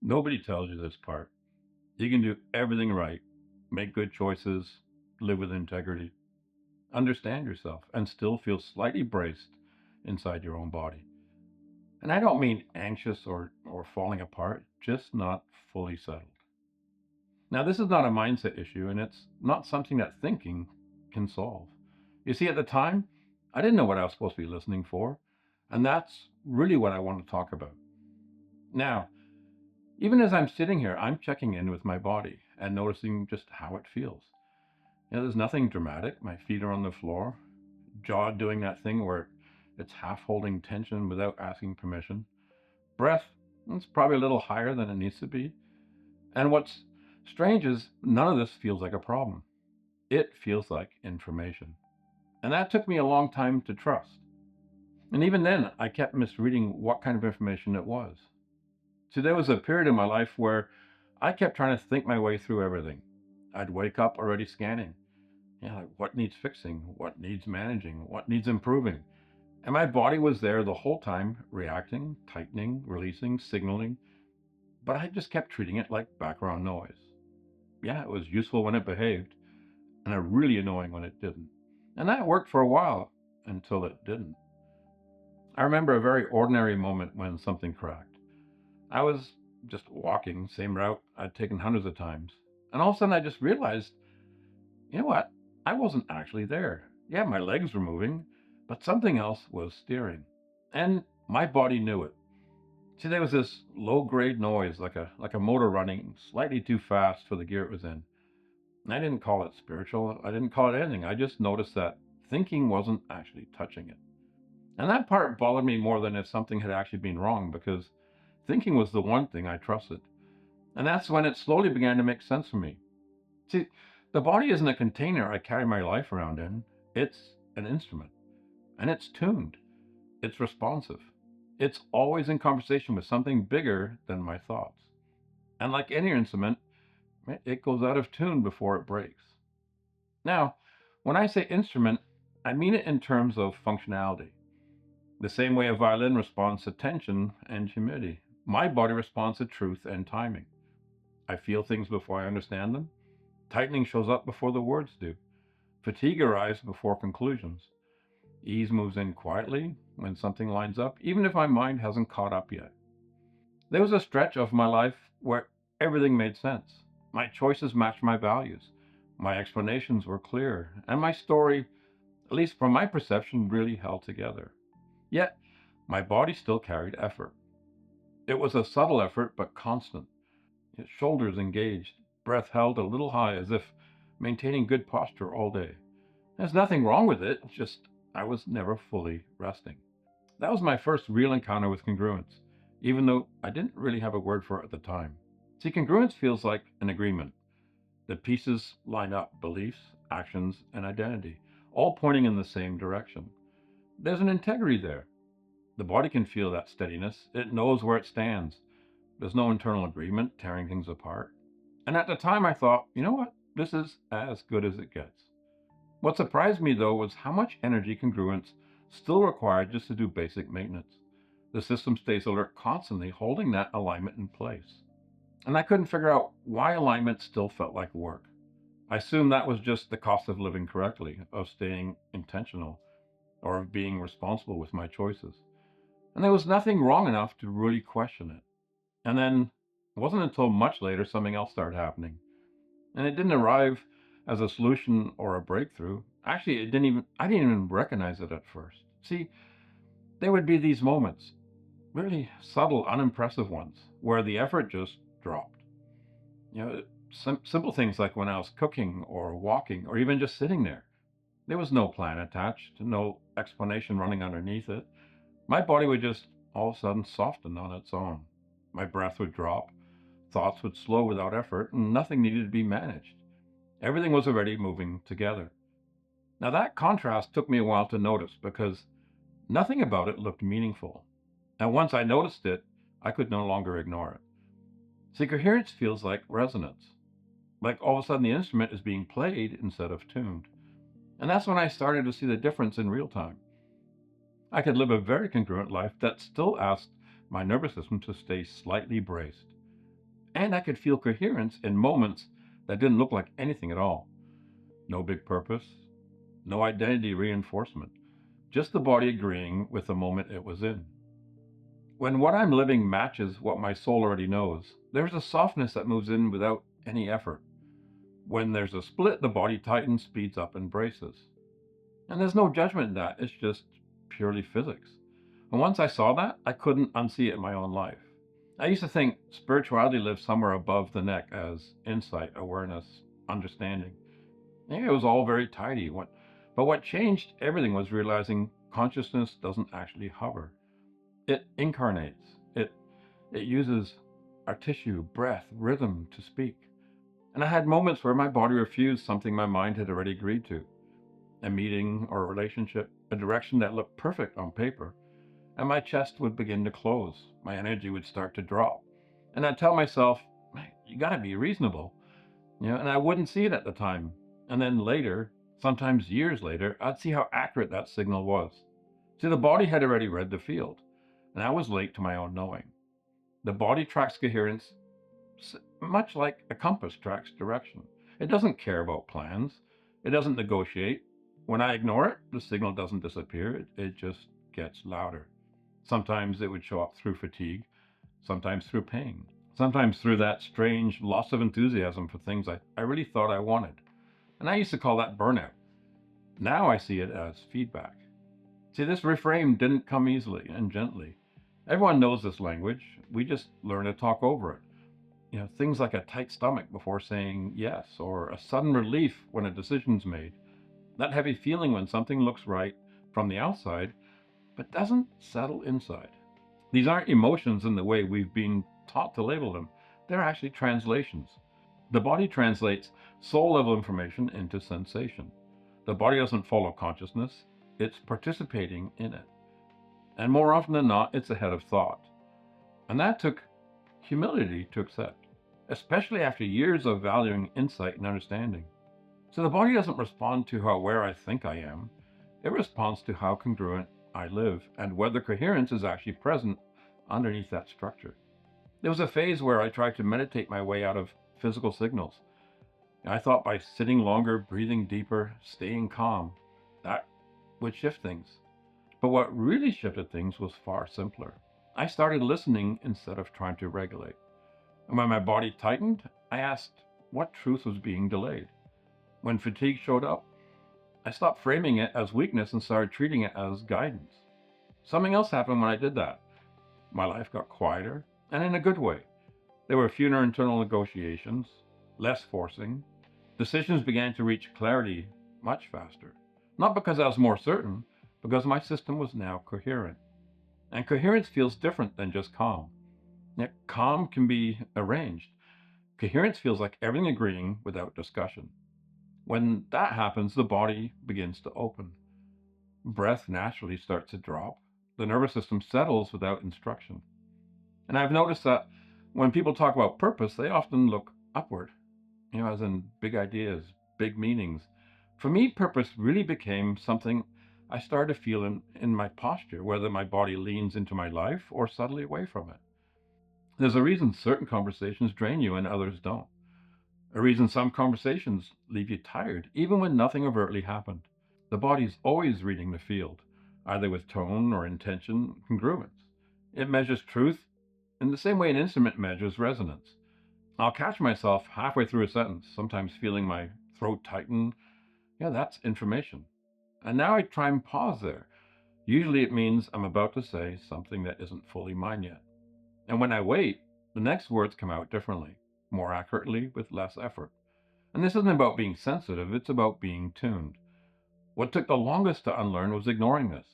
Nobody tells you this part. You can do everything right, make good choices, live with integrity, understand yourself, and still feel slightly braced inside your own body. And I don't mean anxious or falling apart, just not fully settled. Now, this is not a mindset issue, and it's not something that thinking can solve. You see, at the time, I didn't know what I was supposed to be listening for, and that's really what I want to talk about. Now, even as I'm sitting here, I'm checking in with my body and noticing just how it feels. There's nothing dramatic. My feet are on the floor, jaw doing that thing where it's half holding tension without asking permission. Breath, it's probably a little higher than it needs to be. And what's strange is none of this feels like a problem. It feels like information. And that took me a long time to trust. And even then, I kept misreading what kind of information it was. See, there was a period in my life where I kept trying to think my way through everything. I'd wake up already scanning. Like what needs fixing? What needs managing? What needs improving? And my body was there the whole time, reacting, tightening, releasing, signaling. But I just kept treating it like background noise. Yeah, it was useful when it behaved, and really annoying when it didn't. And that worked for a while until it didn't. I remember a very ordinary moment when something cracked. I was just walking, same route I'd taken hundreds of times. And all of a sudden I just realized, you know what? I wasn't actually there. Yeah, my legs were moving, but something else was steering. And my body knew it. See, there was this low grade noise, like a motor running slightly too fast for the gear it was in. And I didn't call it spiritual. I didn't call it anything. I just noticed that thinking wasn't actually touching it. And that part bothered me more than if something had actually been wrong because thinking was the one thing I trusted. And that's when it slowly began to make sense for me. See, the body isn't a container I carry my life around in, it's an instrument. And it's tuned, it's responsive, it's always in conversation with something bigger than my thoughts. And like any instrument, it goes out of tune before it breaks. Now, when I say instrument, I mean it in terms of functionality. The same way a violin responds to tension and humidity, my body responds to truth and timing. I feel things before I understand them. Tightening shows up before the words do. Fatigue arrives before conclusions. Ease moves in quietly when something lines up, even if my mind hasn't caught up yet. There was a stretch of my life where everything made sense. My choices matched my values. My explanations were clear, and my story, at least from my perception, really held together. Yet, my body still carried effort. It was a subtle effort, but constant. Shoulders engaged, breath held a little high as if maintaining good posture all day. There's nothing wrong with it, just I was never fully resting. That was my first real encounter with congruence, even though I didn't really have a word for it at the time. See, congruence feels like an agreement. The pieces line up beliefs, actions, and identity, all pointing in the same direction. There's an integrity there. The body can feel that steadiness, it knows where it stands. There's no internal agreement tearing things apart. And at the time, I thought, you know what? This is as good as it gets. What surprised me, though, was how much energy congruence still required just to do basic maintenance. The system stays alert constantly, holding that alignment in place. And I couldn't figure out why alignment still felt like work. I assumed that was just the cost of living correctly, of staying intentional, or of being responsible with my choices. And there was nothing wrong enough to really question it. And then it wasn't until much later something else started happening. And it didn't arrive as a solution or a breakthrough. Actually, I didn't even recognize it at first. See, there would be these moments, really subtle, unimpressive ones, where the effort just dropped. Simple things like when I was cooking or walking or even just sitting there. There was no plan attached, no explanation running underneath it. My body would just all of a sudden soften on its own. My breath would drop, thoughts would slow without effort, and nothing needed to be managed. Everything was already moving together. Now, that contrast took me a while to notice because nothing about it looked meaningful. And once I noticed it, I could no longer ignore it. See, coherence feels like resonance. Like all of a sudden the instrument is being played instead of tuned. And that's when I started to see the difference in real time. I could live a very congruent life that still asked my nervous system to stay slightly braced. And I could feel coherence in moments that didn't look like anything at all. No big purpose, no identity reinforcement, just the body agreeing with the moment it was in. When what I'm living matches what my soul already knows, there's a softness that moves in without any effort. When there's a split, the body tightens, speeds up, and braces. And there's no judgment in that, it's just purely physics. And once I saw that, I couldn't unsee it in my own life. I used to think spirituality lived somewhere above the neck as insight, awareness, understanding. Yeah, it was all very tidy. But what changed everything was realizing consciousness doesn't actually hover. It incarnates. It uses our tissue, breath, rhythm to speak. And I had moments where my body refused something my mind had already agreed to. A meeting or a relationship, a direction that looked perfect on paper, and my chest would begin to close. My energy would start to drop. And I'd tell myself, you gotta be reasonable. And I wouldn't see it at the time. And then later, sometimes years later, I'd see how accurate that signal was. See, the body had already read the field, and I was late to my own knowing. The body tracks coherence much like a compass tracks direction. It doesn't care about plans. It doesn't negotiate. When I ignore it, the signal doesn't disappear. It just gets louder. Sometimes it would show up through fatigue, sometimes through pain, sometimes through that strange loss of enthusiasm for things I really thought I wanted. And I used to call that burnout. Now I see it as feedback. See, this reframe didn't come easily and gently. Everyone knows this language. We just learn to talk over it. Things like a tight stomach before saying yes, or a sudden relief when a decision's made. That heavy feeling when something looks right from the outside, but doesn't settle inside. These aren't emotions in the way we've been taught to label them. They're actually translations. The body translates soul level information into sensation. The body doesn't follow consciousness, it's participating in it. And more often than not, it's ahead of thought. And that took humility to accept, especially after years of valuing insight and understanding. So the body doesn't respond to how aware I think I am, it responds to how congruent I live and whether coherence is actually present underneath that structure. There was a phase where I tried to meditate my way out of physical signals. I thought by sitting longer, breathing deeper, staying calm, that would shift things. But what really shifted things was far simpler. I started listening instead of trying to regulate. And when my body tightened, I asked what truth was being delayed. When fatigue showed up, I stopped framing it as weakness and started treating it as guidance. Something else happened when I did that. My life got quieter, and in a good way. There were fewer internal negotiations, less forcing. Decisions began to reach clarity much faster. Not because I was more certain, because my system was now coherent. And coherence feels different than just calm. Yet calm can be arranged. Coherence feels like everything agreeing without discussion. When that happens, the body begins to open. Breath naturally starts to drop. The nervous system settles without instruction. And I've noticed that when people talk about purpose, they often look upward, as in big ideas, big meanings. For me, purpose really became something I started to feel in my posture, whether my body leans into my life or subtly away from it. There's a reason certain conversations drain you and others don't. A reason some conversations leave you tired, even when nothing overtly happened. The body's always reading the field, either with tone or intention, congruence. It measures truth in the same way an instrument measures resonance. I'll catch myself halfway through a sentence, sometimes feeling my throat tighten. Yeah, that's information. And now I try and pause there. Usually it means I'm about to say something that isn't fully mine yet. And when I wait, the next words come out differently, more accurately, with less effort. And this isn't about being sensitive, it's about being tuned. What took the longest to unlearn was ignoring this.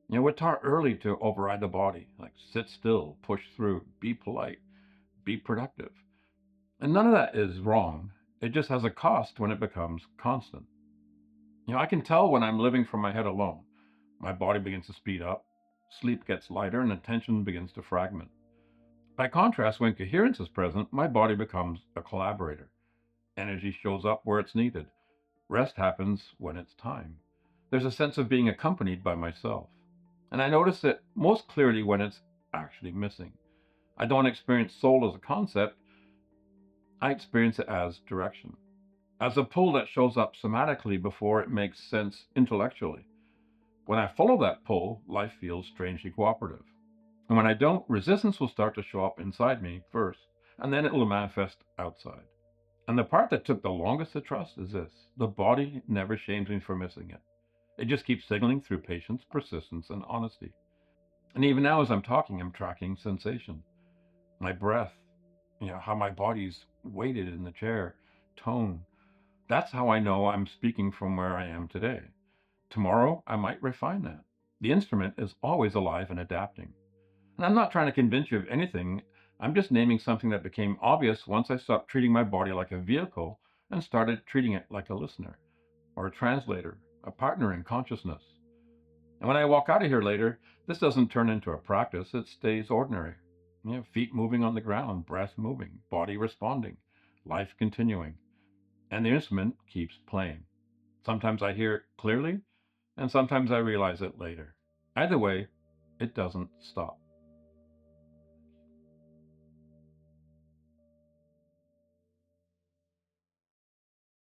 We're taught early to override the body, like sit still, push through, be polite, be productive. And none of that is wrong. It just has a cost when it becomes constant. I can tell when I'm living from my head alone. My body begins to speed up, sleep gets lighter, and attention begins to fragment. By contrast, when coherence is present, my body becomes a collaborator. Energy shows up where it's needed. Rest happens when it's time. There's a sense of being accompanied by myself. And I notice it most clearly when it's actually missing. I don't experience soul as a concept. I experience it as direction, as a pull that shows up somatically before it makes sense intellectually. When I follow that pull, life feels strangely cooperative. And when I don't, resistance will start to show up inside me first, and then it will manifest outside. And the part that took the longest to trust is this: the body never shames me for missing it. It just keeps signaling through patience, persistence, and honesty. And even now, as I'm talking, I'm tracking sensation, my breath, how my body's weighted in the chair, tone. That's how I know I'm speaking from where I am today. Tomorrow, I might refine that. The instrument is always alive and adapting. And I'm not trying to convince you of anything. I'm just naming something that became obvious once I stopped treating my body like a vehicle and started treating it like a listener or a translator, a partner in consciousness. And when I walk out of here later, this doesn't turn into a practice, it stays ordinary. Feet moving on the ground, breath moving, body responding, life continuing. And the instrument keeps playing. Sometimes I hear it clearly, and sometimes I realize it later. Either way, it doesn't stop.